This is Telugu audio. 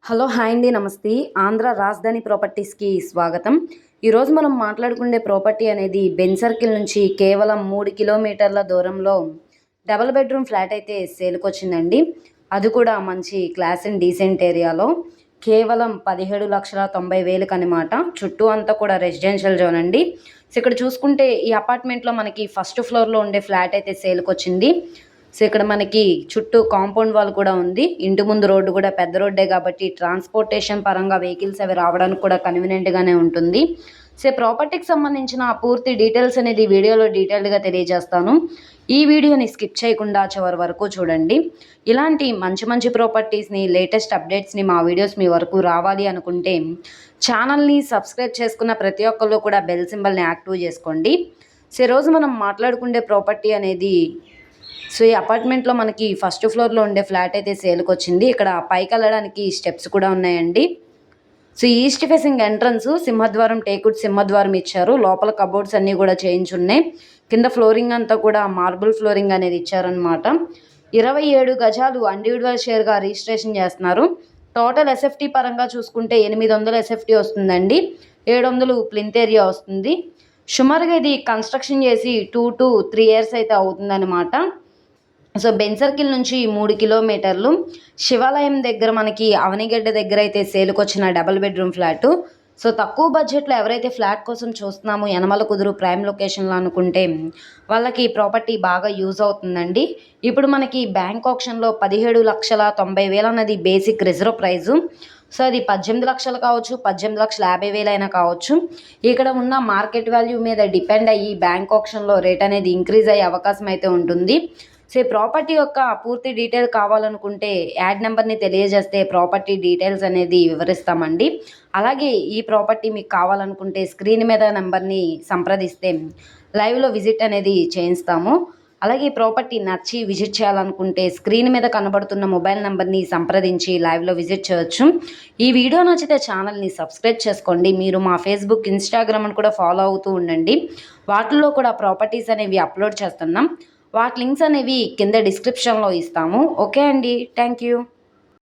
హలో హాయ్ అండి, నమస్తే. ఆంధ్ర రాజధాని ప్రాపర్టీస్కి స్వాగతం. ఈరోజు మనం మాట్లాడుకునే ప్రాపర్టీ అనేది బెన్ సర్కిల్ నుంచి కేవలం 3 కిలోమీటర్ల దూరంలో డబుల్ బెడ్రూమ్ ఫ్లాట్ అయితే సేల్కి వచ్చిందండి. అది కూడా మంచి క్లాస్ అండ్ డీసెంట్ ఏరియాలో కేవలం 17,90,000 అనమాట. చుట్టూ అంతా కూడా రెసిడెన్షియల్ జోన్ అండి. సో ఇక్కడ చూసుకుంటే ఈ అపార్ట్మెంట్లో మనకి ఫస్ట్ ఫ్లోర్లో ఉండే ఫ్లాట్ అయితే సేల్కి వచ్చింది. సో ఇక్కడ మనకి చుట్టూ కాంపౌండ్ వాల్ కూడా ఉంది. ఇంటి ముందు రోడ్డు కూడా పెద్ద రోడ్డే కాబట్టి ట్రాన్స్పోర్టేషన్ పరంగా వెహికల్స్ అవి రావడానికి కూడా కన్వీనియంట్గానే ఉంటుంది. సో ప్రాపర్టీకి సంబంధించిన పూర్తి డీటెయిల్స్ అనేది వీడియోలో డీటెయిల్డ్గా తెలియజేస్తాను. ఈ వీడియోని స్కిప్ చేయకుండా చివరి వరకు చూడండి. ఇలాంటి మంచి మంచి ప్రాపర్టీస్ని, లేటెస్ట్ అప్డేట్స్ని మా వీడియోస్ మీ వరకు రావాలి అనుకుంటే ఛానల్ని సబ్స్క్రైబ్ చేసుకున్న ప్రతి ఒక్కళ్ళు కూడా బెల్ సింబల్ని యాక్టివ్ చేసుకోండి. సో ఈరోజు మనం మాట్లాడుకునే ప్రాపర్టీ అనేది సో ఈ అపార్ట్మెంట్లో మనకి ఫస్ట్ ఫ్లోర్లో ఉండే ఫ్లాట్ అయితే సేల్కి వచ్చింది. ఇక్కడ పైకి వెళ్ళడానికి స్టెప్స్ కూడా ఉన్నాయండి. సో ఈస్ట్ ఫేసింగ్ ఎంట్రన్స్ సింహద్వారం, టేకుడ్ సింహద్వారం ఇచ్చారు. లోపల కబోర్డ్స్ అన్నీ కూడా చేయించున్నాయి. కింద ఫ్లోరింగ్ అంతా కూడా మార్బుల్ ఫ్లోరింగ్ అనేది ఇచ్చారనమాట. 27 గజాలు ఇండివిజువల్ షేర్గా రిజిస్ట్రేషన్ చేస్తున్నారు. టోటల్ ఎస్ఎఫ్టీ పరంగా చూసుకుంటే 800 ఎస్ఎఫ్టీ వస్తుందండి. 700 ప్లింత్ ఏరియా వస్తుంది. సుమారుగా ఇది కన్స్ట్రక్షన్ చేసి 2 to 3 years అయితే అవుతుందన్నమాట. సో బెన్ సర్కిల్ నుంచి 3 కిలోమీటర్లు శివాలయం దగ్గర మనకి అవనిగడ్డ దగ్గర అయితే సేల్కి వచ్చిన డబుల్ బెడ్రూమ్ ఫ్లాటు. సో తక్కువ బడ్జెట్లో ఎవరైతే ఫ్లాట్ కోసం చూస్తున్నామో యనమల కుదురు ప్రైమ్ లొకేషన్లో అనుకుంటే వాళ్ళకి ఈ ప్రాపర్టీ బాగా యూజ్ అవుతుందండి. ఇప్పుడు మనకి బ్యాంక్ ఆప్షన్లో 17,90,000 అన్నది బేసిక్ రిజర్వ్ ప్రైజు. సో అది 18 లక్షలు కావచ్చు, 18,50,000 అయినా కావచ్చు. ఇక్కడ ఉన్న మార్కెట్ వాల్యూ మీద డిపెండ్ అయ్యి బ్యాంక్ ఆప్షన్లో రేట్ అనేది ఇంక్రీజ్ అయ్యే అవకాశం అయితే ఉంటుంది. సో ఈ ప్రాపర్టీ యొక్క పూర్తి డీటెయిల్ కావాలనుకుంటే యాడ్ నెంబర్ని తెలియజేస్తే ప్రాపర్టీ డీటెయిల్స్ అనేది వివరిస్తామండి. అలాగే ఈ ప్రాపర్టీ మీకు కావాలనుకుంటే స్క్రీన్ మీద నెంబర్ని సంప్రదిస్తే లైవ్లో విజిట్ అనేది చేయిస్తాము. అలాగే ఈ ప్రాపర్టీ నచ్చి విజిట్ చేయాలనుకుంటే స్క్రీన్ మీద కనబడుతున్న మొబైల్ నెంబర్ని సంప్రదించి లైవ్లో విజిట్ చేయొచ్చు. ఈ వీడియో నచ్చితే ఛానల్ని సబ్స్క్రైబ్ చేసుకోండి. మీరు మా ఫేస్బుక్, ఇన్స్టాగ్రామ్ని కూడా ఫాలో అవుతూ ఉండండి. వాటిల్లో కూడా ప్రాపర్టీస్ అనేవి అప్లోడ్ చేస్తున్నాం. వాటి లింక్స్ అనేవి కింద డిస్క్రిప్షన్లో ఇస్తాము. ఓకే అండి, థ్యాంక్ యూ.